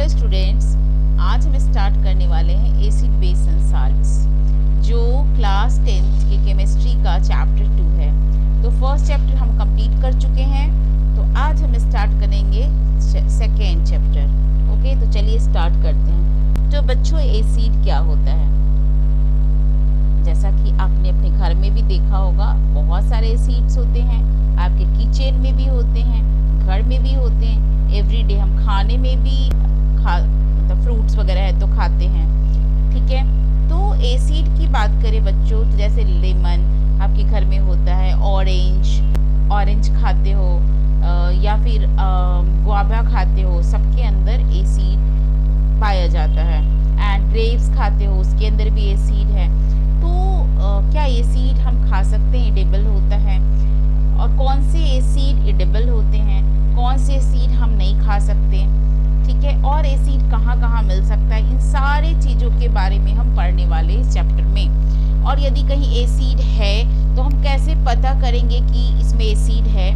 Hello students, आज हम start करने वाले हैं एसिड बेस एंड साल्ट्स, जो क्लास 10th के केमिस्ट्री का चैप्टर 2 है। तो फर्स्ट चैप्टर हम कंप्लीट कर चुके हैं, तो आज हम स्टार्ट करेंगे सेकेंड चैप्टर। ओके, तो चलिए स्टार्ट करते हैं। तो बच्चों, एसिड क्या होता है? जैसा कि आपने अपने घर में भी देखा होगा, बहुत सारे एसिड्स होते हैं, आपके किचन में भी होते हैं, घर में भी होते हैं, एवरीडे हम खाने में भी मतलब फ्रूट्स वगैरह है तो खाते हैं। ठीक है, तो एसिड की बात करें बच्चों, तो जैसे लेमन आपके घर में होता है, ऑरेंज खाते हो या फिर गुआवा खाते हो, सबके अंदर एसिड पाया जाता है। एंड ग्रेप्स खाते हो, उसके अंदर भी एसिड है। तो क्या एसिड हम खा सकते हैं? एडिबल होता है। और कौन से एसिड एडिबल होते हैं, कौन से एसिड हम नहीं खा सकते? ठीक है, और एसिड कहाँ कहाँ मिल सकता है, इन सारे चीज़ों के बारे में हम पढ़ने वाले इस चैप्टर में। और यदि कहीं एसिड है तो हम कैसे पता करेंगे कि इसमें एसिड है,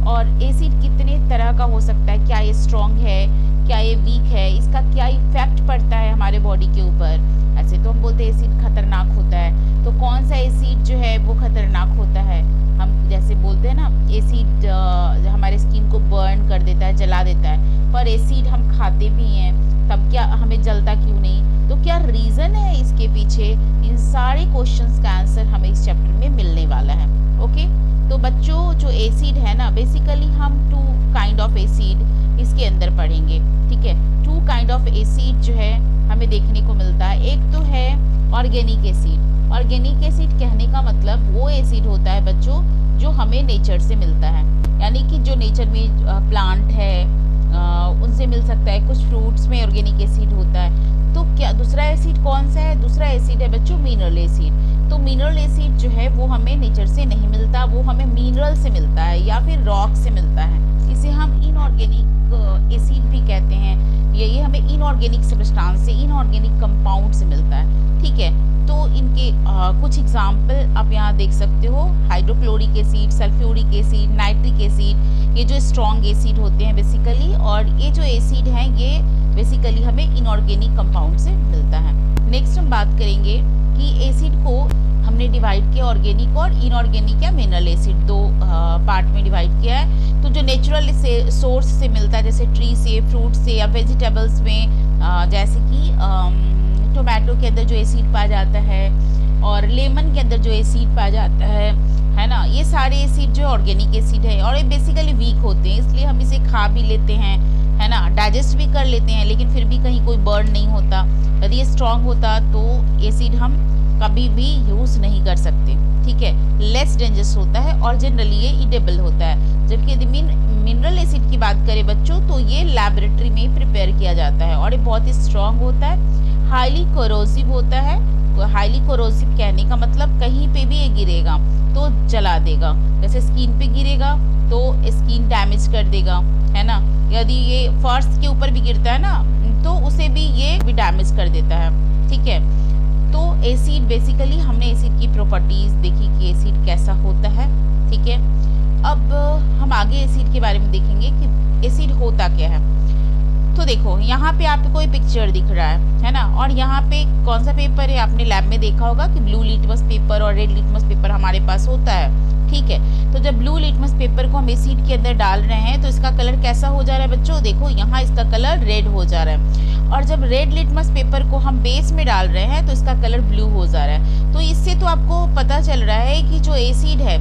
और एसिड कितने तरह का हो सकता है, क्या ये स्ट्रॉन्ग है, क्या ये वीक है, इसका क्या इफेक्ट पड़ता है हमारे बॉडी के ऊपर। ऐसे तो हम बोलते हैं एसिड खतरनाक होता है, तो कौन सा एसिड जो है वो खतरनाक होता है? हम जैसे बोलते हैं ना, एसिड हमारे स्किन को बर्न कर देता है, जला देता है, पर एसिड हम खाते भी हैं, तब क्या हमें जलता क्यों नहीं? तो क्या रीज़न है इसके पीछे? इन सारे क्वेश्चंस का आंसर हमें इस चैप्टर में मिलने वाला है। ओके, तो बच्चों, जो एसिड है ना, बेसिकली हम 2 काइंड ऑफ एसिड इसके अंदर पढ़ेंगे। ठीक है, 2 काइंड ऑफ एसिड जो है हमें देखने को मिलता है। एक तो है ऑर्गेनिक एसिड। ऑर्गेनिक एसिड कहने का मतलब वो एसिड होता है बच्चों जो हमें नेचर से मिलता है, यानी कि जो नेचर में प्लांट है उनसे मिल सकता है। कुछ फ्रूट्स में ऑर्गेनिक एसिड होता है। तो क्या दूसरा एसिड कौन सा है? दूसरा एसिड है बच्चों मिनरल एसिड। तो मिनरल एसिड जो है वो हमें नेचर से नहीं मिलता, वो हमें मिनरल से मिलता है या फिर रॉक से मिलता है। इसे हम इनऑर्गेनिक एसिड भी कहते हैं। ये हमें इनऑर्गेनिक सब्सटेंस से, इनऑर्गेनिक कंपाउंड से मिलता है। ठीक है, तो इनके कुछ एग्जाम्पल आप यहाँ देख सकते हो। Hydrochloric acid, sulphuric acid, nitric acid, ये जो स्ट्रॉन्ग एसिड होते हैं बेसिकली, और ये जो एसिड हैं ये बेसिकली हमें इनऑर्गेनिक कंपाउंड से मिलता है। नेक्स्ट हम बात करेंगे कि एसिड को हमने डिवाइड किया ऑर्गेनिक और इनऑर्गेनिक या मिनरल एसिड, 2 पार्ट में डिवाइड किया है। तो जो नेचुरल से सोर्स से मिलता है, जैसे ट्री से, फ्रूट से या वेजिटेबल्स में, जैसे कि टोमेटो के अंदर जो एसिड पाया जाता है और लेमन के अंदर जो एसिड पाया जाता है ना, ये सारे एसिड जो ऑर्गेनिक एसिड है, और ये बेसिकली वीक होते हैं, इसलिए हम इसे खा भी लेते हैं, है ना, डाइजेस्ट भी कर लेते हैं, लेकिन फिर भी कहीं कोई बर्न नहीं होता। यदि ये स्ट्रॉन्ग होता तो एसिड हम कभी भी यूज़ नहीं कर सकते। ठीक है, लेस डेंजरस होता है और जनरली ये इडेबल होता है। जबकि यदि मिनरल एसिड की बात करें बच्चों, तो ये लैबोरेटरी में प्रिपेयर किया जाता है और ये बहुत ही स्ट्रॉन्ग होता है, हाईली कोरोसिव होता है। हाईली कोरोसिव कहने का मतलब कहीं पे भी ये गिरेगा तो जला देगा। जैसे स्किन पे गिरेगा तो स्किन डैमेज कर देगा, है ना। यदि ये फर्श के ऊपर भी गिरता है ना, तो उसे भी ये भी डैमेज कर देता है। ठीक है, तो एसिड बेसिकली हमने एसिड की प्रॉपर्टीज देखी कि एसिड कैसा होता है। ठीक है, अब हम आगे एसिड के बारे में देखेंगे कि एसिड होता क्या है। तो देखो, यहाँ पे आपको कोई पिक्चर दिख रहा है ना, और यहाँ पे कौन सा पेपर है? आपने लैब में देखा होगा कि ब्लू लिटमस पेपर और रेड लिटमस पेपर हमारे पास होता है। ठीक है, तो जब ब्लू लिटमस पेपर को हम एसिड के अंदर डाल रहे हैं तो इसका कलर कैसा हो जा रहा है बच्चों? देखो, यहाँ इसका कलर रेड हो जा रहा है, और जब रेड लिटमस पेपर को हम बेस में डाल रहे हैं तो इसका कलर ब्लू हो जा रहा है। तो इससे तो आपको पता चल रहा है कि जो एसिड है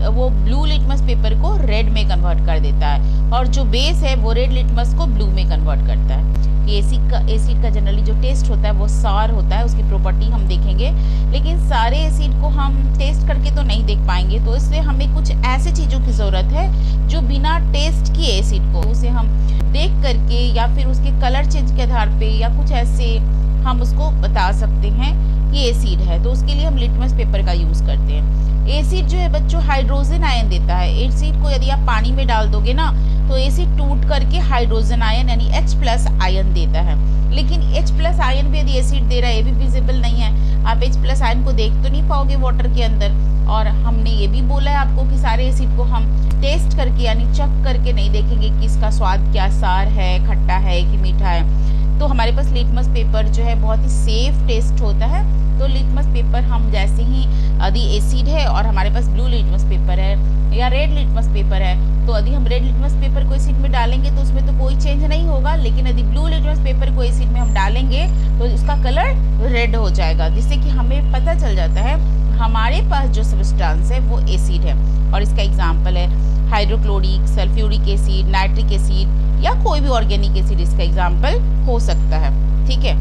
वो ब्लू लिटमस पेपर को रेड में कन्वर्ट कर देता है, और जो बेस है वो रेड लिटमस को ब्लू में कन्वर्ट करता है। एसिड का जनरली जो टेस्ट होता है वो सार होता है, उसकी प्रॉपर्टी हम देखेंगे, लेकिन सारे एसिड को हम टेस्ट करके तो नहीं देख पाएंगे, तो इसलिए हमें कुछ ऐसे चीज़ों की ज़रूरत है जो बिना टेस्ट किए एसिड को, उसे हम देख करके या फिर उसके कलर चेंज के आधार पे या कुछ ऐसे हम उसको बता सकते हैं कि एसिड है। तो उसके लिए हम लिटमस पेपर का यूज़ करते हैं। एसिड जो है बच्चों हाइड्रोजन आयन देता है। एसिड को यदि आप पानी में डाल दोगे ना तो एसिड टूट करके हाइड्रोजन आयन यानी H+ आयन देता है। लेकिन H+ आयन भी यदि एसिड दे रहा है, ये भी विजिबल नहीं है, आप H+ आयन को देख तो नहीं पाओगे वाटर के अंदर। और हमने ये भी बोला है आपको कि सारे एसिड को हम टेस्ट करके यानी चख करके नहीं देखेंगे कि इसका स्वाद क्या, सार है, खट्टा है कि मीठा है। तो हमारे पास लिटमस पेपर जो है बहुत ही सेफ टेस्ट होता है। तो लिटमस पेपर हम जैसे ही यदि एसिड है और हमारे पास ब्लू लिटमस पेपर है या रेड लिटमस पेपर है, तो यदि हम रेड लिटमस पेपर को एसिड में डालेंगे तो उसमें तो कोई चेंज नहीं होगा। लेकिन यदि ब्लू लिटमस पेपर को एसिड में हम डालेंगे तो उसका कलर रेड हो जाएगा, जिससे कि हमें पता चल जाता है हमारे पास जो सब्सटेंस है वो एसिड है। और इसका एग्जाम्पल है hydrochloric, sulphuric acid, nitric acid या कोई भी ऑर्गेनिक एसिड इसका एग्जाम्पल हो सकता है। ठीक है।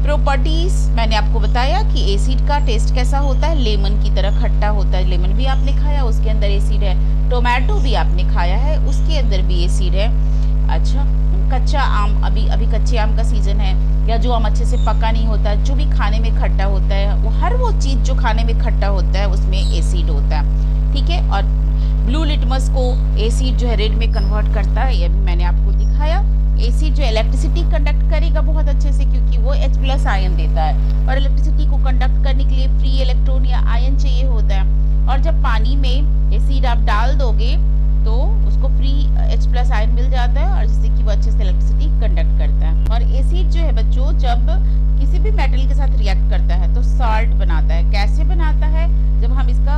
प्रॉपर्टीज मैंने आपको बताया कि एसिड का टेस्ट कैसा होता है, लेमन की तरह खट्टा होता है। लेमन भी आपने खाया, उसके अंदर एसिड है। टोमेटो भी आपने खाया है, उसके अंदर भी एसिड है। अच्छा, कच्चा आम, अभी कच्चे आम का सीजन है, या जो आम अच्छे से पका नहीं होता, जो भी खाने में खट्टा होता है, वो हर वो चीज़ जो खाने में खट्टा होता है उसमें एसिड होता है। ठीक है। और ब्लू लिटमस को एसिड जो है रेड में कन्वर्ट करता है, ये भी मैंने आपको दिखाया। एसिड जो इलेक्ट्रिसिटी कंडक्ट करेगा बहुत अच्छे से, क्योंकि वो H+ आयन देता है और इलेक्ट्रिसिटी को कंडक्ट करने के लिए फ्री इलेक्ट्रॉन या आयन चाहिए होता है। और जब पानी में एसिड आप डाल दोगे तो उसको फ्री H+ आयन मिल जाता है और जिससे कि वो अच्छे से इलेक्ट्रिसिटी कंडक्ट करता है। और एसिड जो है बच्चों जब किसी भी मेटल के साथ रिएक्ट करता है तो सॉल्ट बनाता है। कैसे बनाता है, जब हम इसका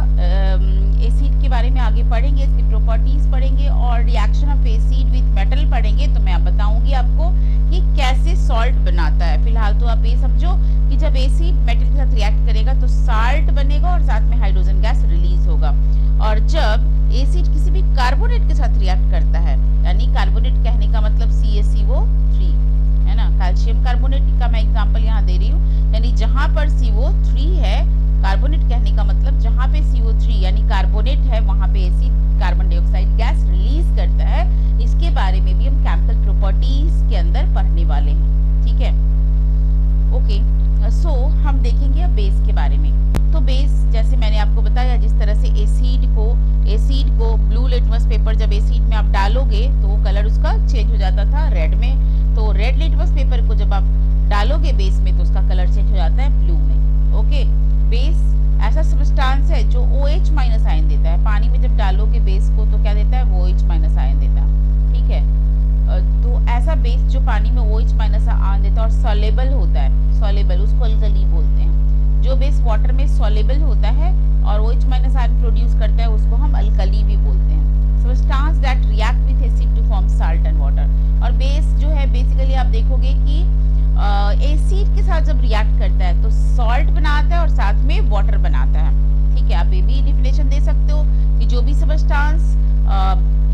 एसिड के बारे में आगे पढ़ेंगे, इसकी प्रॉपर्टीज पढ़ेंगे और reaction of acid with metal पढ़ेंगे, तो मैं बताऊंगी आपको कि कैसे सॉल्ट बनाता है। फिलहाल तो आप ये समझो कि जब एसिड मेटल के साथ रिएक्ट करेगा तो साल्ट बनेगा और साथ में हाइड्रोजन गैस रिलीज होगा। और जब एसिड किसी भी कार्बोनेट के साथ रिएक्ट करता है, यानी कार्बोनेट कहने का मतलब CaCO3 है ना, कैल्शियम कार्बोनेट का मैं एग्जांपल यहाँ दे रही हूँ, यानी जहाँ पर CO3 है, कार्बोनेट कहने का मतलब जहाँ पे CO3 यानी कार्बोनेट है वहाँ पे acid carbon dioxide gas release करता है। इसके बारे में भी हम केमिकल प्रॉपर्टीज के अंदर पढ़ने वाले हैं। ठीक है। ओके, सो हम देखेंगे अब बेस के बारे में। तो बेस जैसे मैंने आपको बताया, जिस तरह से एसिड को ब्लू लिटमस पेपर जब एसिड में आप डालोगे तो वो कलर उसका चेंज हो जाता था रेड में, तो रेड लिटमस पेपर को जब आप डालोगे बेस में तो उसका कलर चेंज हो जाता है ब्लू में। ओके। बेस ऐसा सब्सटेंस है जो OH- आयन देता है। पानी में जब डालोगे बेस को तो क्या देता है, वो OH- आयन देता है। ठीक है। तो ऐसा बेस जो पानी में OH- आयन देता है और सॉल्युबल होता है, सॉल्युबल उसको अल्कली बोलते हैं। जो बेस वाटर में सॉल्युबल होता है और OH- आयन प्रोड्यूस करता है उसको हम अल्कली भी बोलते हैं। Substance that react with acid to form salt and water. और बेस जो है बेसिकली आप देखोगे कि एसिड के साथ जब रिएक्ट करता है तो सॉल्ट बनाता है और साथ में वाटर बनाता है। ठीक है। आप ये भी डिफिनेशन दे सकते हो कि जो भी सब्सटेंस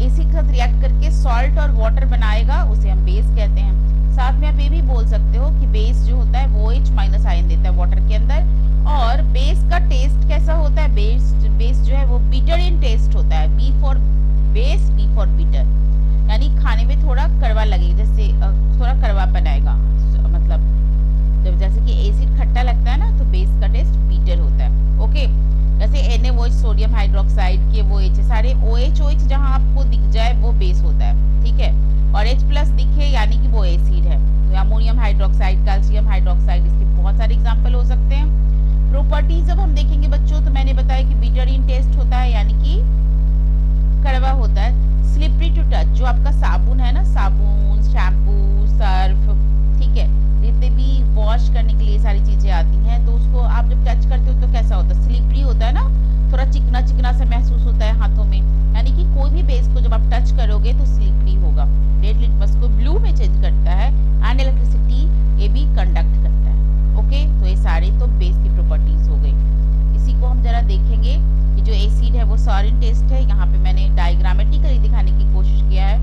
एसिड के साथ रिएक्ट करके सॉल्ट और वाटर बनाएगा उसे हम बेस कहते हैं। साथ में आप ये भी बोल सकते हो कि बेस जो होता है वो OH- आयन देता है वाटर के अंदर। और बेस का टेस्ट कैसा होता है, बेस जो है वो बिटर इन टेस्ट होता है। B for base, B for bitter, यानी खाने में थोड़ा कड़वा लगेगा, जैसे थोड़ा कड़वापन आएगा। मतलब जब जैसे कि एसिड खट्टा लगता है ना तो बेस का टेस्ट बीटर होता है। ओके। जैसे NaOH सोडियम हाइड्रोक्साइड के वो H सारे OH जहाँ आपको दिख जाए वो बेस होता है। ठीक है। और H+ दिखे यानी कि वो एसिड है। तो अमोनियम हाइड्रोक्साइड, कैल्शियम हाइड्रोक्साइड, इसके बहुत सारे एग्जाम्पल हो सकते हैं। प्रॉपर्टीज जब हम देखेंगे बच्चों तो मैंने बताया कि बीटर इन टेस्ट होता है यानी कि कड़वा होता है। स्लिपरी टू टच, जो आपका साबुन है ना, साबुन, शैम्पू, सर्फ, ठीक है, जितने भी वॉश करने के लिए सारी चीजें आती हैं, तो उसको आप जब टच करते हो तो कैसा होता है, स्लिपरी होता है ना, थोड़ा चिकना चिकना सा महसूस होता है हाथों में। यानी कि कोई भी बेस को जब आप टच करोगे तो स्लिपरी होगा। रेड लिटमस को ब्लू में चेंज करता है एंड इलेक्ट्रिसिटी ये भी कंडक्ट करता है। ओके। तो ये सारे तो बेस की प्रॉपर्टीज हो गई। इसी को हम जरा देखेंगे कि जो एसिड है वो सॉलिड टेस्ट है। यहाँ पे मैंने डायग्रामेटिकली दिखाने की कोशिश किया है।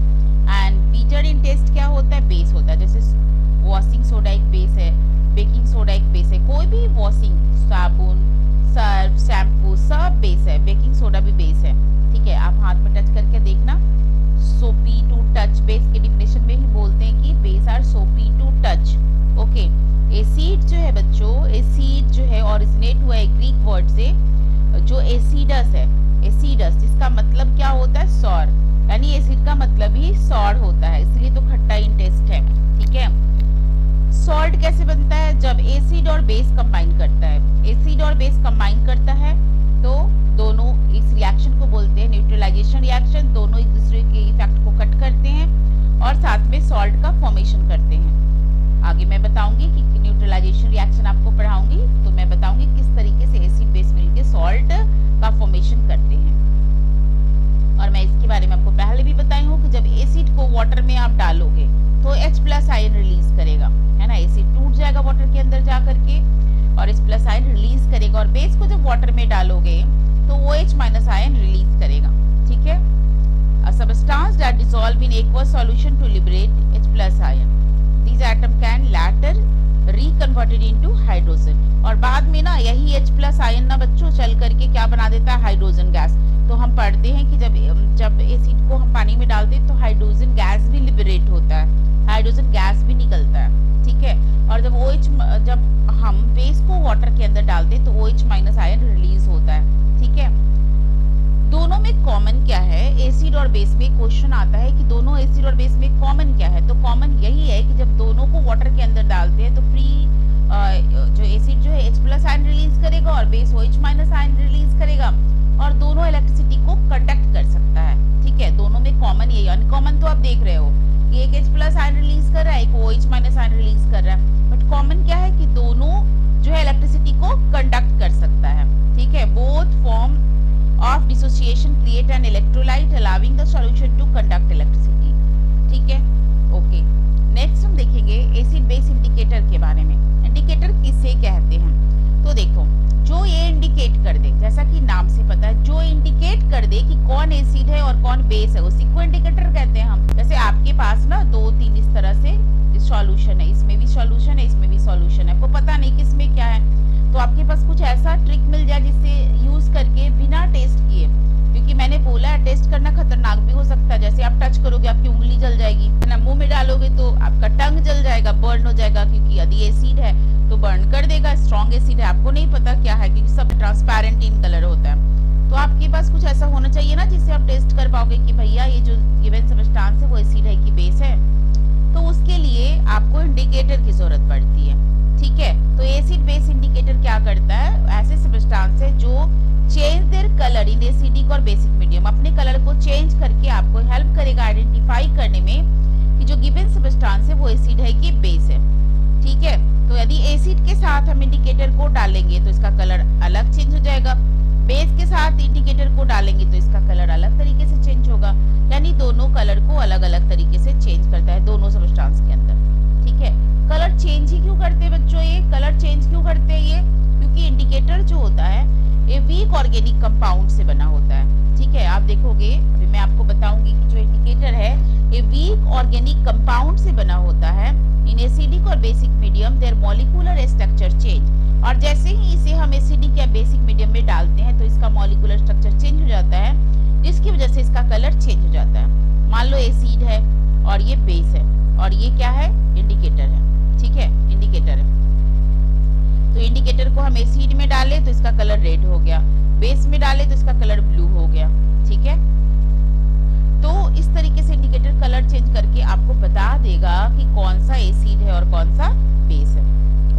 एंड बीटर इन टेस्ट क्या होता है, बेस होता है। जैसे वॉशिंग सोडा एक बेस है, बेकिंग सोडा एक बेस है। कोई भी वॉशिंग, साबुन, सर्फ, शैम्पू सब बेस है। बेकिंग सोडा भी बेस है। ठीक है। आप हाथ में टच करके देखना, सोपी टू टच, बेस के डिफिनेशन में ही बोलते हैं कि बेस आर सोपी टू टच। ओके। एसिड जो है बच्चों, एसिड जो है ओरिजिनेट हुआ है ग्रीक वर्ड से जो एसिडस है, एसिडस जिसका मतलब क्या होता है सॉर, यानी एसिड का मतलब ही सॉर होता है, इसलिए तो खट्टा इन टेस्ट है। ठीक है, सॉल्ट कैसे बनता है? जब एसिड और बेस कंबाइन करता है, एसिड और बेस कंबाइन करता है तो दोनों इस रिएक्शन को बोलते हैं न्यूट्रलाइजेशन रिएक्शन। दोनों एक दूसरे के इफेक्ट को कट करते हैं और साथ में सॉल्ट का फॉर्मेशन करते हैं। आगे मैं बताऊंगी कि न्यूट्रलाइजेशन रिएक्शन आपको पढ़ाऊंगी तो मैं बताऊंगी किस तरीके से एसिड बेस मिलकर सॉल्ट का फॉर्मेशन करते हैं। और मैं इसके बारे में आपको पहले भी बताई हूँ कि जब एसिड को वाटर में आप डालोगे तो H+ आयन रिलीज करेगा, है ना। एसिड टूट जाएगा वाटर के अंदर जा करके और H+ आयन रिलीज करेगा, और बेस को जब वाटर में डालोगे तो OH- आयन रिलीज करेगा। ठीक है, a substance that dissolve in aqueous solution to liberate H+ ion, these atom can later reconverted into hydrogen। और बाद में ना यही H+ आयन ना बच्चों चल करके क्या बना देता है? Hydrogen gas. तो हम पढ़ते हैं कि जब एसिड को हम पानी में डालते हैं तो हाइड्रोजन गैस भी लिबरेट होता है, हाइड्रोजन गैस भी निकलता है। ठीक है, और जब हम बेस को वाटर के अंदर डालते हैं तो OH- आयन रिलीज होता है। ठीक है, दोनों में कॉमन क्या है? एसिड और बेस में क्वेश्चन आता है कि दोनों एसिड और बेस में कॉमन क्या है? तो कॉमन यही है कि जब दोनों को वाटर के अंदर डालते हैं तो जो एसिड जो है H+ आयन रिलीज करेगा और बेस OH- आयन रिलीज करेगा, और दोनों इलेक्ट्रिसिटी को कंडक्ट कर सकता है। ठीक है, दोनों में कॉमन यही। अनकॉमन तो आप देख रहे हो कि एक H+ आयन रिलीज कर रहा है, एक OH- आयन रिलीज कर रहा है, बट कॉमन क्या है कि दोनों जो है इलेक्ट्रिसिटी को कंडक्ट कर सकता है। ठीक है, both form of dissociation create an electrolyte allowing the solution to conduct electricity। ठीक है, ओके। नेक्स्ट हम देखेंगे एसिड बेस इंडिकेटर के बारे में। इंडिकेटर किसे कहते हैं? तो देखो, जो ये इंडिकेट कर दे, जैसा कि नाम से पता है, जो इंडिकेट कर दे कि कौन एसिड है और कौन बेस है, उसी को इंडिकेटर कहते हैं हम। जैसे आपके पास ना 2-3 इस तरह से सॉल्यूशन है, इसमें भी सॉल्यूशन है, इसमें भी सॉल्यूशन है, आपको पता नहीं किसमें क्या है, तो आपके पास कुछ ऐसा ट्रिक मिल जाए जिससे यूज करके बिना टेस्ट किए, क्योंकि मैंने बोला है टेस्ट करना खतरनाक भी हो सकता है। जैसे आप टच करोगे आपकी उंगली जल जाएगी, है ना। मुंह में डालोगे तो आपका टंग जल जाएगा, बर्न हो जाएगा, क्योंकि यदि एसिड है तो बर्न कर देगा। स्ट्रॉन्ग एसिड है, आपको नहीं पता क्या है क्योंकि सब ट्रांसपेरेंट इन कलर होता है। तो आपके पास कुछ ऐसा होना चाहिए ना जिससे आप टेस्ट कर पाओगे कि भैया ये जो गिवन सब्सटेंस है वो एसिड है कि बेस है। तो उसके लिए आपको इंडिकेटर की जरूरत पड़ती है। ठीक है, तो एसिड बेस इंडिकेटर क्या करता है? ऐसे सब्सटेंस है जो change their colour in acidic और बेसिक मीडियम, अपने कलर को चेंज करके आपको हेल्प करेगा आइडेंटिफाई करने में कि जो गिवन सब्सटेंस है वो एसिड है कि बेस है। ठीक है, तो यदि एसिड के साथ हम इंडिकेटर को डालेंगे तो इसका कलर अलग चेंज हो जाएगा, बेस के साथ इंडिकेटर को डालेंगे तो इसका कलर अलग तरीके से चेंज होगा, यानी दोनों कलर को अलग अलग तरीके से चेंज करता है दोनों सब्सटेंस के अंदर। ठीक है, कलर चेंज ही क्यों करते हैं बच्चों? ये कलर चेंज क्यों करते हैं ये? क्योंकि इंडिकेटर जो होता है ये वीक ऑर्गेनिक कंपाउंड से बना होता है। ठीक है, आप देखोगे, अभी मैं आपको बताऊंगी कि जो इंडिकेटर है ये वीक ऑर्गेनिक कंपाउंड से बना होता है। इन एसिडिक और basic medium their molecular structure change, और जैसे ही इसे हम एसिडिक या बेसिक मीडियम में डालते हैं तो इसका मॉलिक्यूलर स्ट्रक्चर चेंज हो जाता है, जिसकी वजह से इसका कलर चेंज हो जाता है। मान लो एसिड है और ये बेस है और ये क्या है? इंडिकेटर है। ठीक है, इंडिकेटर है, तो इंडिकेटर को हम एसिड में डाले तो इसका कलर रेड हो गया, बेस में डाले तो इसका कलर ब्लू हो गया। ठीक है, तो इस तरीके से इंडिकेटर कलर चेंज करके आपको बता देगा कि कौन सा एसिड है और कौन सा बेस है।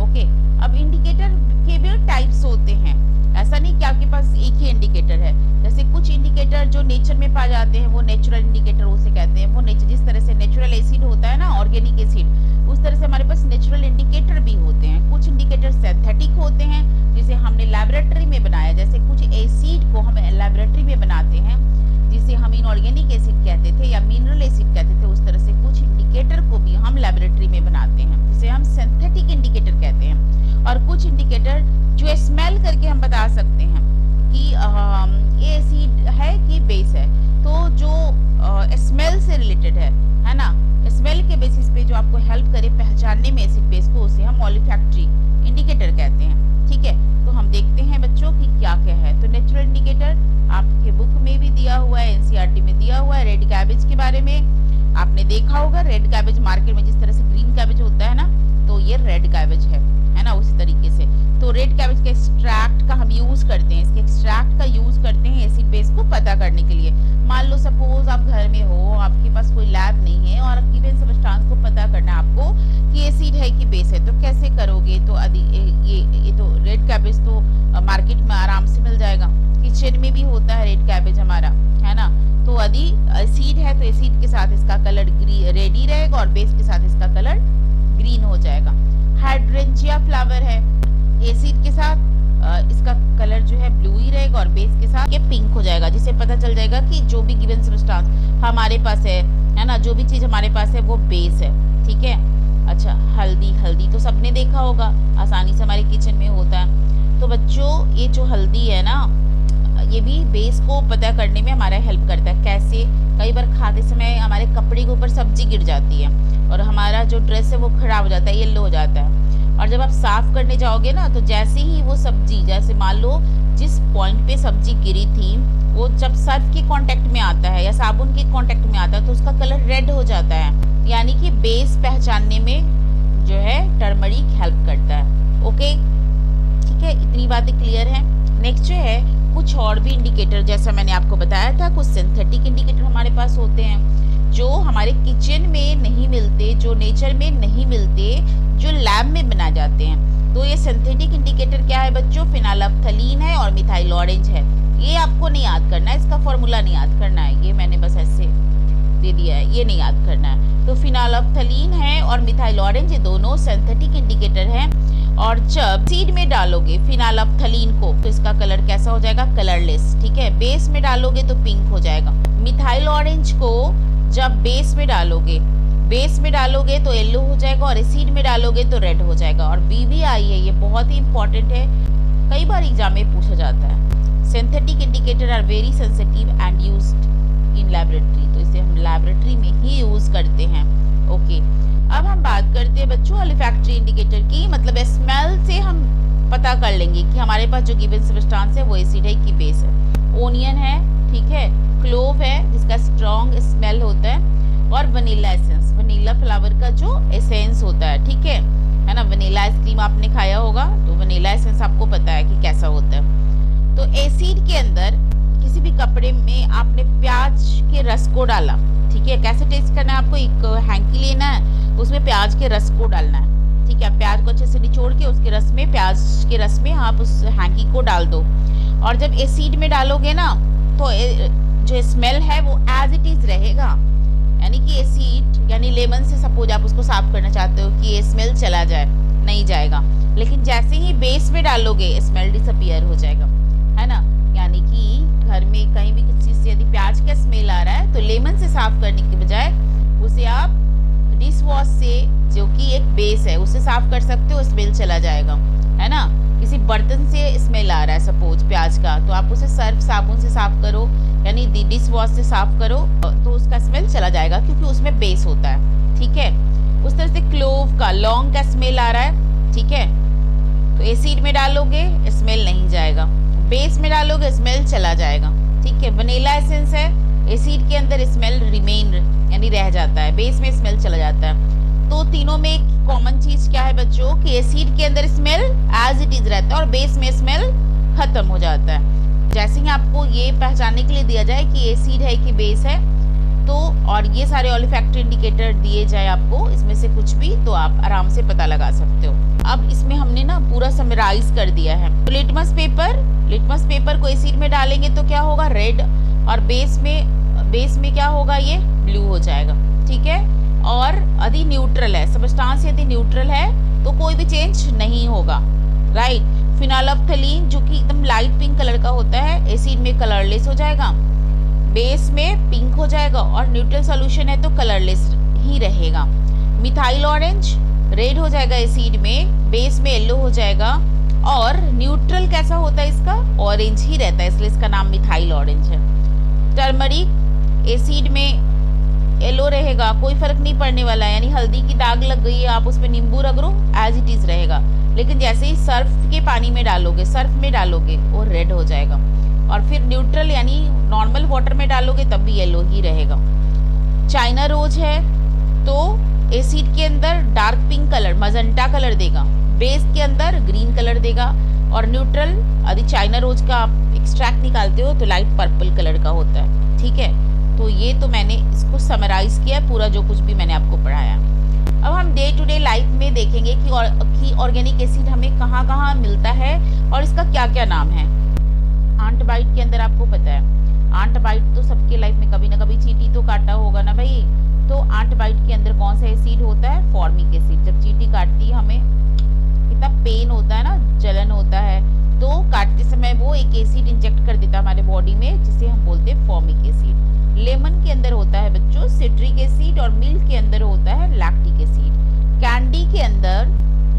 ओके, अब इंडिकेटर के भी टाइप्स होते हैं, ऐसा नहीं कि आपके पास एक ही इंडिकेटर है। जैसे कुछ इंडिकेटर जो नेचर में पाए जाते हैं वो नेचुरल इंडिकेटर उसे कहते हैं। वो नेचर, जिस तरह से नेचुरल एसिड होता है ना, ऑर्गेनिक एसिड, उस तरह से हमारे पास नेचुरल इंडिकेटर भी होते हैं। कुछ इंडिकेटर सिंथेटिक होते हैं जिसे हमने लैबोरेटरी में बनाया, जैसे कुछ एसिड को हम लैबोरेटरी में बनाते हैं जिसे हम इनऑर्गेनिक एसिड कहते थे या मिनरल एसिड कहते थे। उस तरह से कुछ इंडिकेटर को भी हम लैबोरेटरी में बनाते हैं जिसे हम सिंथेटिक इंडिकेटर कहते हैं। और कुछ इंडिकेटर जो स्मेल करके हम बता सकते हैं कि ये एसिड है कि बेस है, तो जो स्मेल से रिलेटेड है ना, स्मेल के बेसिस पे जो आपको हेल्प करे पहचानने में एसिड बेस को, उसे हम ऑलिफैक्टरी इंडिकेटर कहते हैं। ठीक है, तो हम देखते हैं बच्चों कि क्या क्या है। तो नेचुरल इंडिकेटर आपके बुक में भी दिया हुआ है, एनसीईआरटी में दिया हुआ है। रेड कैबेज के बारे में आपने देखा होगा, रेड कैबेज मार्केट में जिस तरह से ग्रीन कैबेज होता है ना, तो ये रेड कैबेज है। है ना, उसी तरीके से। तो रेड कैबेज के एक्सट्रैक्ट का हम यूज़ करते हैं, इसके एक्सट्रैक्ट का यूज़ करते हैं एसिड बेस को पता करने के लिए। मान लो सपोज आप घर में हो, आपके पास कोई लैब नहीं है और गिवन सब्सटेंस को पता करना है आपको कि एसिड है कि बेस है, तो कैसे करोगे? तो ये तो रेड कैबेज तो मार्केट में आराम से मिल जाएगा, किचन में भी होता है रेड कैबेज हमारा, है ना। तो यदि एसिड है तो एसिड के साथ इसका कलर रेड ही रहेगा और बेस के साथ इसका कलर ग्रीन हो जाएगा। हाइड्रेंजिया फ्लावर है, एसिड के साथ इसका कलर जो है ब्लू ही रहेगा और बेस के साथ ये पिंक हो जाएगा, जिससे पता चल जाएगा कि जो भी गिवन सब्सटेंस हमारे पास है ना, जो भी चीज़ हमारे पास है वो बेस है, ठीक है। अच्छा, हल्दी तो सबने देखा होगा, आसानी से हमारे किचन में होता है। तो बच्चों ये जो हल्दी है ना, ये भी बेस को पता करने में हमारा हेल्प करता है। कैसे? कई बार खाते समय हमारे कपड़े के ऊपर सब्जी गिर जाती है और हमारा जो ड्रेस है वो खराब हो जाता है, येलो हो जाता है, और जब आप साफ करने जाओगे ना तो जैसे ही वो सब्जी, जैसे मान लो जिस पॉइंट पे सब्जी गिरी थी वो जब सर्फ के कांटेक्ट में आता है या साबुन के कांटेक्ट में आता है तो उसका कलर रेड हो जाता है, यानी कि बेस पहचानने में जो है टर्मरिक हेल्प करता है। ओके, ठीक है, इतनी बातें क्लियर हैं। नेक्स्ट जो है कुछ और भी इंडिकेटर, जैसा मैंने आपको बताया था, कुछ सिंथेटिक इंडिकेटर हमारे पास होते हैं जो हमारे किचन में नहीं मिलते, जो नेचर में नहीं मिलते, जो लैब में बनाए जाते हैं। तो ये सिंथेटिक इंडिकेटर क्या है बच्चों? फिनाइलफ्थलीन है और मिथाइल ऑरेंज है। ये आपको नहीं याद करना है, इसका फॉर्मूला नहीं याद करना है, ये मैंने बस ऐसे दे दिया है, ये नहीं याद करना है। तो फिनाइलफ्थलीन है और मिथाइल ऑरेंज, ये दोनों सिंथेटिक इंडिकेटर हैं। और जब सीड में डालोगे फिनाइलफ्थलीन को तो इसका कलर कैसा हो जाएगा? कलरलेस, ठीक है। बेस में डालोगे तो पिंक हो जाएगा। मिथाइल ऑरेंज को जब बेस में डालोगे तो येलो हो जाएगा और एसिड में डालोगे तो रेड हो जाएगा। और BVI है, ये बहुत ही इंपॉर्टेंट है, कई बार एग्जाम में पूछा जाता है। Synthetic indicator are very sensitive and used in laboratory, तो इसे हम लैबोरेटरी में ही यूज करते हैं। ओके, अब हम बात करते हैं बच्चों ऑलिफैक्टरी इंडिकेटर की, मतलब स्मेल से हम पता कर लेंगे कि हमारे पास जो गिवन सब्सटेंस है वो एसिड है कि बेस है। ओनियन है, ठीक है, क्लोव है जिसका स्ट्रॉन्ग स्मेल होता है, और वनीला एसेंस, वनीला फ्लावर का जो एसेंस होता है, ठीक है ना। वनीला आइसक्रीम आपने खाया होगा तो वनीला एसेंस आपको पता है कि कैसा होता है। तो एसिड के अंदर किसी भी कपड़े में आपने प्याज के रस को डाला, ठीक है, कैसे टेस्ट करना है आपको? एक हैंकी लेना है, उसमें प्याज के रस को डालना है, ठीक है। प्याज को अच्छे से निचोड़ के उसके रस में, प्याज के रस में आप उस हैंकी को डाल दो, और जब एसिड में डालोगे ना तो जो स्मेल है वो एज इट इज रहेगा, यानी कि एसिड यानी लेमन से सपोज आप उसको साफ करना चाहते हो कि ये स्मेल चला जाए, नहीं जाएगा। लेकिन जैसे ही बेस में डालोगे स्मेल डिसअपीयर हो जाएगा, है ना। यानी कि घर में कहीं भी किसी चीज़ से यदि प्याज का स्मेल आ रहा है तो लेमन से साफ करने के बजाय उसे आप डिश वॉश से, जो कि एक बेस है, उससे साफ कर सकते हो, स्मेल चला जाएगा, है ना। किसी बर्तन से स्मेल आ रहा है सपोज प्याज का, तो आप उसे सर्फ साबुन से साफ करो, यानी डिश वॉश से साफ करो, तो उसका स्मेल चला जाएगा क्योंकि उसमें बेस होता है, ठीक है। उस तरह से क्लोव का, लौंग का स्मेल आ रहा है, ठीक है, तो एसिड में डालोगे स्मेल नहीं जाएगा, बेस में डालोगे स्मेल चला जाएगा, ठीक है। वनीला एसेंस है, एसिड के अंदर स्मेल रिमेन यानी रह जाता है, बेस में स्मेल चला जाता है। तो तीनों में एक कॉमन चीज क्या है बच्चों कि एसिड के अंदर स्मेल एज इट इज रहता है और बेस में स्मेल खत्म हो जाता है। जैसे ही आपको ये पहचानने के लिए दिया जाए कि एसिड है कि बेस है, तो और ये सारे ऑलिफैक्टरी इंडिकेटर दिए जाए आपको इसमें से कुछ भी, तो आप आराम से पता लगा सकते हो। अब इसमें हमने ना पूरा समराइज कर दिया है। तो लिटमस पेपर को एसिड में डालेंगे तो क्या होगा? रेड, और बेस में क्या होगा? ये ब्लू हो जाएगा, ठीक है। और यदि न्यूट्रल है सब्सटेंस, यदि न्यूट्रल है तो कोई भी चेंज नहीं होगा, राइट। फिनाइलफ्थलीन जो कि एकदम लाइट पिंक कलर का होता है, एसिड में कलरलेस हो जाएगा, बेस में पिंक हो जाएगा, और न्यूट्रल सॉल्यूशन है तो कलरलेस ही रहेगा। मिथाइल ऑरेंज रेड हो जाएगा एसिड में, बेस में येलो हो जाएगा, और न्यूट्रल कैसा होता है इसका? ऑरेंज ही रहता है, इसलिए इसका नाम मिथाइल ऑरेंज है। टर्मरिक एसिड में येलो रहेगा, कोई फर्क नहीं पड़ने वाला है, यानी हल्दी की दाग लग गई है, आप उसमें नींबू रगड़ो एज इट इज रहेगा। लेकिन जैसे ही सर्फ के पानी में डालोगे, सर्फ में डालोगे वो रेड हो जाएगा, और फिर न्यूट्रल यानी नॉर्मल वाटर में डालोगे तब भी येलो ही रहेगा। चाइना रोज है तो एसिड के अंदर dark pink colour, magenta colour देगा, बेस के अंदर ग्रीन कलर देगा, और न्यूट्रल यदि चाइना रोज का आप एक्सट्रैक्ट निकालते हो तो लाइट पर्पल कलर का होता है। ठीक है, तो ये तो मैंने इसको समराइज किया पूरा जो कुछ भी मैंने आपको पढ़ाया। अब हम डे टू डे लाइफ में देखेंगे कि ऑर्गेनिक एसिड हमें कहाँ कहाँ मिलता है और इसका क्या क्या नाम है। आंट बाइट के अंदर आपको पता है, आंट बाइट तो सबके लाइफ में कभी ना कभी चींटी तो काटा होगा ना भाई। तो आंट बाइट के अंदर कौन सा एसिड होता है? Formic acid. जब चींटी काटती है हमें कितना पेन होता है ना, जलन होता है, तो काटते समय वो एक एसिड इंजेक्ट कर देता है हमारे बॉडी में, जिसे हम बोलते हैं फॉर्मिक एसिड। लेमन के अंदर होता है बच्चों सिट्रिक एसिड, और मिल्क के अंदर होता है लैक्टिक एसिड। कैंडी के अंदर,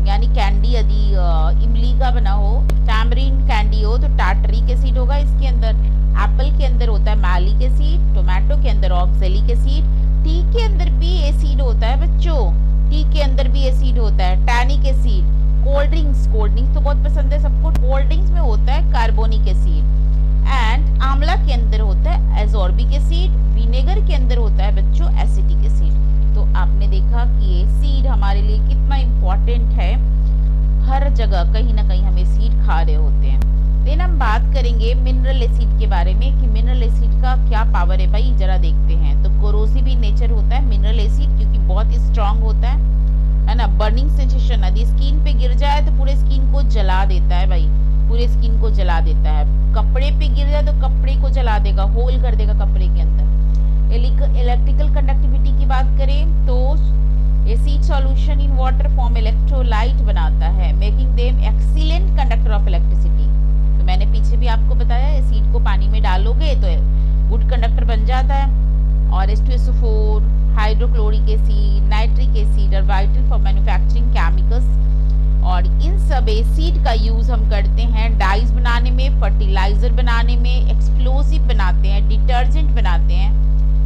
यानी कैंडी यदि इमली का बना हो, टैमरिन कैंडी हो तो टार्टरिक एसिड होगा इसके अंदर। एप्पल के अंदर होता है मैलिक एसिड, टोमेटो के अंदर ऑक्सैलिक एसिड। टी के अंदर भी एसिड होता है बच्चों, टी के अंदर भी एसिड होता है टैनिक एसिड। कोल्ड ड्रिंक्स तो बहुत पसंद है सबको, कोल्ड ड्रिंक्स में होता है कार्बोनिक एसिड। एंड आंवला के अंदर होता है एजॉर्बिक एसिड। विनेगर के अंदर होता है बच्चों एसिटिक एसिड। तो आपने देखा कि ये सीड हमारे लिए कितना इम्पोर्टेंट है, हर जगह कहीं ना कहीं हम सीड खा रहे होते हैं। देन हम बात करेंगे मिनरल एसिड के बारे में कि मिनरल एसिड का क्या पावर है भाई, जरा देखते हैं। तो कोरोसिव इन नेचर होता है मिनरल एसिड, क्योंकि बहुत स्ट्रांग होता है ना। बर्निंग सेंसेशन, यदि स्किन पे गिर जाए तो पूरे स्किन को जला देता है भाई, पूरे स्किन को जला देता है। कपड़े पे गिर जाए तो कपड़े को जला देगा, होल कर देगा कपड़े के अंदर। इलेक्ट्रिकल कंडक्टिविटी की बात करें तो acid solution in water form electrolyte बनाता है, making them excellent conductor of electricity. तो मैंने पीछे भी आपको बताया, एसिड को पानी में डालोगे तो गुड कंडक्टर बन जाता है। और H2SO4, hydrochloric acid, nitric acid और वाइटल फॉर मैन्युफैक्चरिंग केमिकल्स। और इन सब एसिड का यूज हम करते हैं डाइज बनाने में, फर्टिलाइजर बनाने में, एक्सप्लोसिव बनाते हैं, डिटर्जेंट बनाते हैं।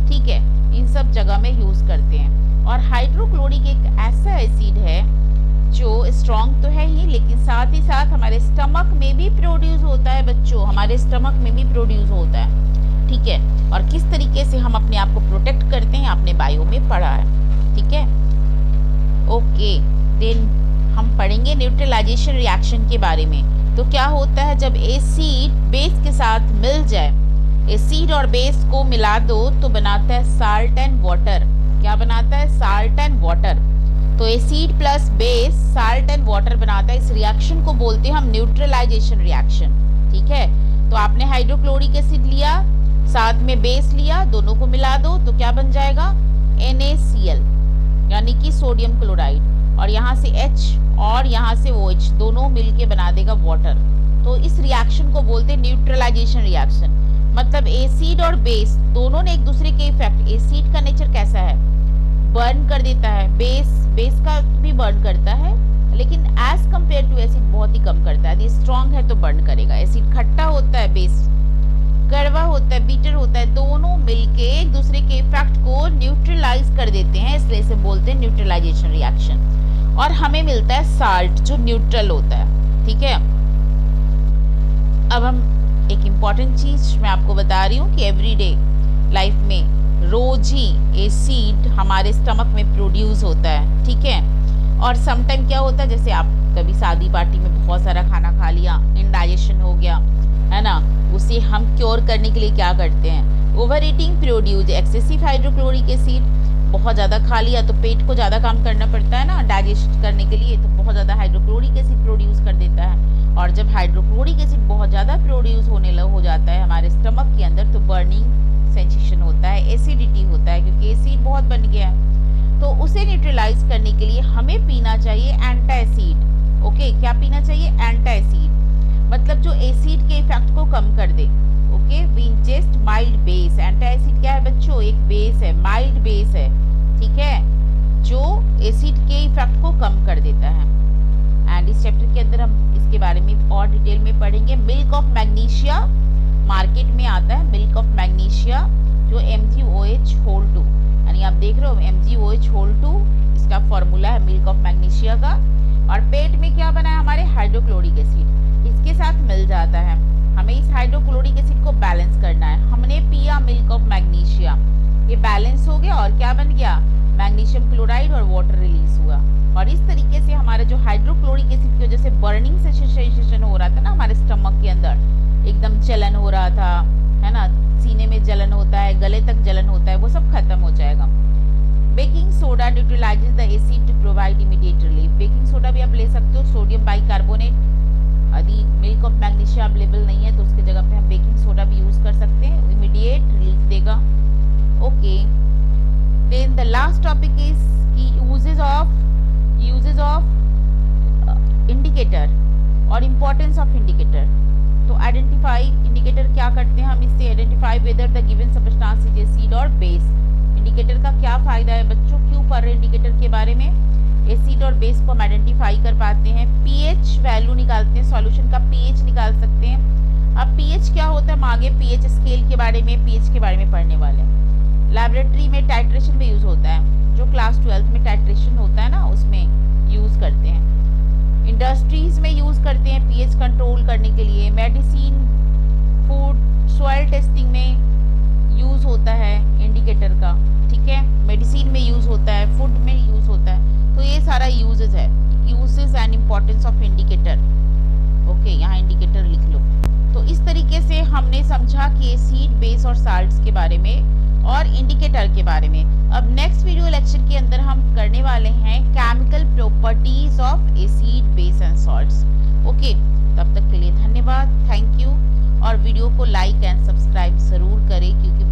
ठीक है, इन सब जगह में यूज करते हैं। और हाइड्रोक्लोरिक एक ऐसा एसिड है जो स्ट्रॉन्ग तो है ही, लेकिन साथ ही साथ हमारे स्टमक में भी प्रोड्यूस होता है बच्चों, हमारे स्टमक में भी प्रोड्यूस होता है। ठीक है, और किस तरीके से हम अपने आप को प्रोटेक्ट करते हैं आपने बायो में पढ़ा है। ठीक है, ओके। देन हम पढ़ेंगे न्यूट्रलाइजेशन रिएक्शन के बारे में। तो क्या होता है जब एसिड बेस के साथ मिल जाए, एसिड और बेस को मिला दो तो बनाता है साल्ट एंड वाटर। क्या बनाता है? Salt and water. तो acid plus base salt and water बनाता है। इस रिएक्शन को बोलते हैं हम न्यूट्रलाइजेशन रिएक्शन। ठीक है, तो आपने हाइड्रोक्लोरिक एसिड लिया, साथ में बेस लिया, दोनों को मिला दो तो क्या बन जाएगा? NaCl, यानी कि सोडियम क्लोराइड। और यहाँ से H और यहाँ से OH दोनों मिलके बना देगा वाटर। तो इस रिएक्शन को बोलते हैं न्यूट्रलाइजेशन रिएक्शन। मतलब एसिड और बेस दोनों ने एक दूसरे के इफेक्ट, एसिड का नेचर कैसा है? बर्न कर देता है, बेस का भी बर्न करता है, लेकिन एज कम्पेयर टू एसिड बहुत ही कम करता है। यदि स्ट्रॉन्ग है तो बर्न करेगा। एसिड खट्टा होता है, बेस कड़वा होता है, बीटर होता है, दोनों मिलके एक दूसरे के इफेक्ट को न्यूट्रलाइज कर देते हैं, इसलिए इसे बोलते हैं न्यूट्रलाइजेशन रिएक्शन। और हमें मिलता है साल्ट जो न्यूट्रल होता है। ठीक है, अब हम एक इम्पॉर्टेंट चीज मैं आपको बता रही हूँ कि एवरीडे लाइफ में रोज ही एसिड हमारे स्टमक में प्रोड्यूस होता है। ठीक है, और समटाइम क्या होता है, जैसे आप कभी शादी पार्टी में बहुत सारा खाना खा लिया, इंडाइजेशन हो गया है ना, उसे हम क्योर करने के लिए क्या करते हैं? Over eating produce excessive hydrochloric acid. बहुत ज़्यादा खा लिया तो पेट को ज़्यादा काम करना पड़ता है ना डाइजेस्ट करने के लिए, तो बहुत ज़्यादा हाइड्रोक्लोरिक एसिड प्रोड्यूस कर देता है। और जब हाइड्रोक्लोरिक एसिड बहुत ज़्यादा प्रोड्यूस होने लग हो जाता है हमारे स्टमक के अंदर, तो बर्निंग सेंसेशन होता है, एसिडिटी होता है, क्योंकि एसिड बहुत बन गया है। तो उसे न्यूट्रलाइज करने के लिए हमें पीना चाहिए एंटाएसिड। ओके, क्या पीना चाहिए? एंटाएसिड, मतलब जो एसिड के इफेक्ट को कम कर दे। Okay, we ingest mild base. Antacid क्या है बच्चों? एक बेस है, माइल्ड बेस है। ठीक है, जो एसिड के इफेक्ट को कम कर देता है। एंड इस चैप्टर के अंदर हम इसके बारे में और डिटेल में पढ़ेंगे। मिल्क ऑफ मैग्नीशिया मार्केट में आता है, मिल्क ऑफ मैग्नीशिया जो MgOH2, यानी आप देख रहे हो MgOH2 इसका फॉर्मूला है मिल्क ऑफ मैग्नीशिया का। और पेट में क्या बना है हमारे? हाइड्रोक्लोरिक एसिड, इसके साथ मिल जाता है। हमें इस हाइड्रोक्लोरिक एसिड को बैलेंस करना है। हमने पिया मिल्क ऑफ मैग्नीशिया, ये बैलेंस हो गया और क्या बन गया? मैग्नीशियम क्लोराइड और वाटर रिलीज हुआ। और इस तरीके से से हमारे जो हाइड्रोक्लोरिक एसिड की वजह से बर्निंग सेंसेशन हो रहा था ना हमारे स्टमक के अंदर, एकदम जलन हो रहा था, है ना, सीने में जलन होता है, गले तक जलन होता है, वो सब खत्म हो जाएगा। Baking soda neutralizes the acid to provide immediate relief. Baking soda भी आप ले सकते हो, सोडियम बाइकार्बोनेट, यदि मिल्क ऑफ मैग्नीशिया अवेलेबल नहीं है तो उसकी जगह पे हम बेकिंग सोडा भी यूज कर सकते हैं, इमीडिएट रिलीफ देगा। Okay, then the last topic is की यूजेज ऑफ इंडिकेटर और इम्पोर्टेंस ऑफ इंडिकेटर। तो आइडेंटिफाई, इंडिकेटर क्या करते हैं हम इससे, identify whether the given substance is acid और बेस। इंडिकेटर का क्या फायदा है बच्चों, क्यों पढ़ रहे हैं इंडिकेटर के बारे में, एसिड और बेस को हम आइडेंटिफाई कर पाते हैं, पीएच वैल्यू निकालते हैं, सॉल्यूशन का पीएच निकाल सकते हैं। अब पीएच क्या होता है, हम आगे पीएच स्केल के बारे में, पीएच के बारे में पढ़ने वाले हैं। लैबोरेटरी में टाइट्रेशन में यूज होता है, जो क्लास 12 में टाइट्रेशन होता है ना उसमें यूज करते हैं। इंडस्ट्रीज में यूज करते हैं पीएच कंट्रोल करने के लिए। मेडिसिन, फूड, सॉइल टेस्टिंग में यूज होता है इंडिकेटर का, ठीक है, मेडिसिन में यूज होता है, फूड में यूज होता है। तो ये सारा यूजेस है, uses and importance of indicator. Okay, यहाँ इंडिकेटर लिख लो। तो इस तरीके से हमने समझा कि एसिड, बेस और साल्ट्स के बारे में और इंडिकेटर के बारे में। अब नेक्स्ट वीडियो लेक्चर के अंदर हम करने वाले हैं chemical properties of acid, base and salts. Okay, तब तक के लिए धन्यवाद, थैंक यू। और वीडियो को लाइक एंड सब्सक्राइब जरूर करें, क्योंकि